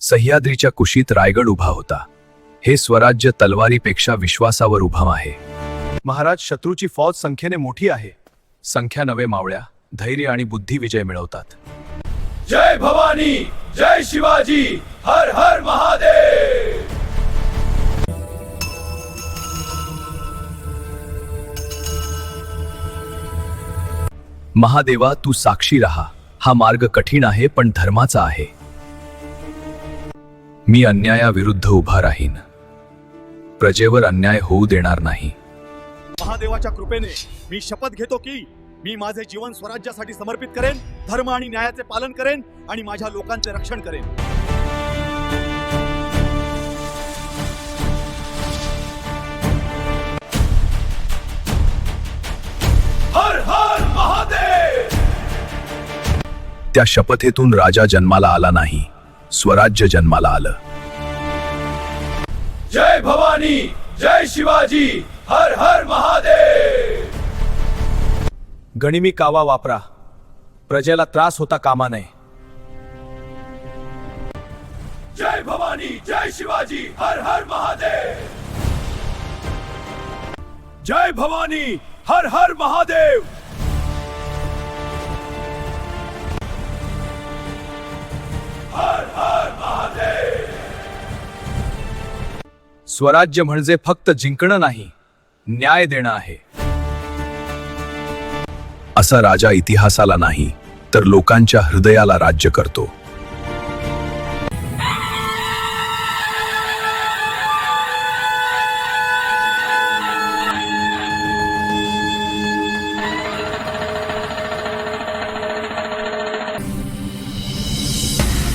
सह्याद्रीच्या कुशीत रायगड उभा होता. हे स्वराज्य तलवारीपेक्षा विश्वासावर उभा आहे. महाराज, शत्रूची फौज संख्येने मोठी आहे. संख्या नवे मावळ्या, धैर्य आणि बुद्धी विजय मिळवतात. जय भवानी, जय शिवाजी, हर हर महादेव. महादेवा, तू साक्षी राहा. हा मार्ग कठीण आहे पण धर्माचा आहे. मी अन्यायाविरुद्ध उभा राहीन. प्रजेवर अन्याय होऊ देणार नाही. महादेवाच्या कृपेने मी शपथ घेतो की मी माझे जीवन स्वराज्यासाठी समर्पित करेन, धर्म आणि न्यायाचे पालन करेन आणि माझ्या लोकांचे रक्षण करेन. हर हर महादेव. त्या शपथेतून राजा जन्माला आला नाही, स्वराज्य जन्माला आलं. जय भवानी, जय शिवाजी, हर हर महादेव. गनिमी कावा वापरा. प्रजेला त्रास होता कामा नये. जय भवानी, जय शिवाजी, हर हर महादेव. जय भवानी, हर हर महादेव. हर हर महादेव. स्वराज्य म्हणजे फक्त जिंकणं नाही, न्याय देणं आहे. असा राजा इतिहासाला नाही तर लोकांच्या हृदयाला राज्य करतो.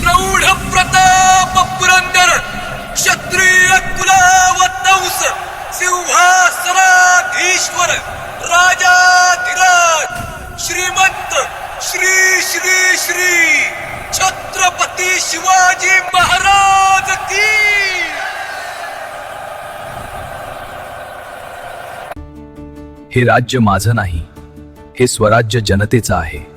प्रौढ प्रताप पुरंदर क्षत्रिय कुलावतंस सिंहासनाधीश्वर राजाधिराज श्रीमंत श्री श्री श्री छत्रपती शिवाजी महाराज की. हे राज्य माझं नाही, हे स्वराज्य जनतेचं आहे.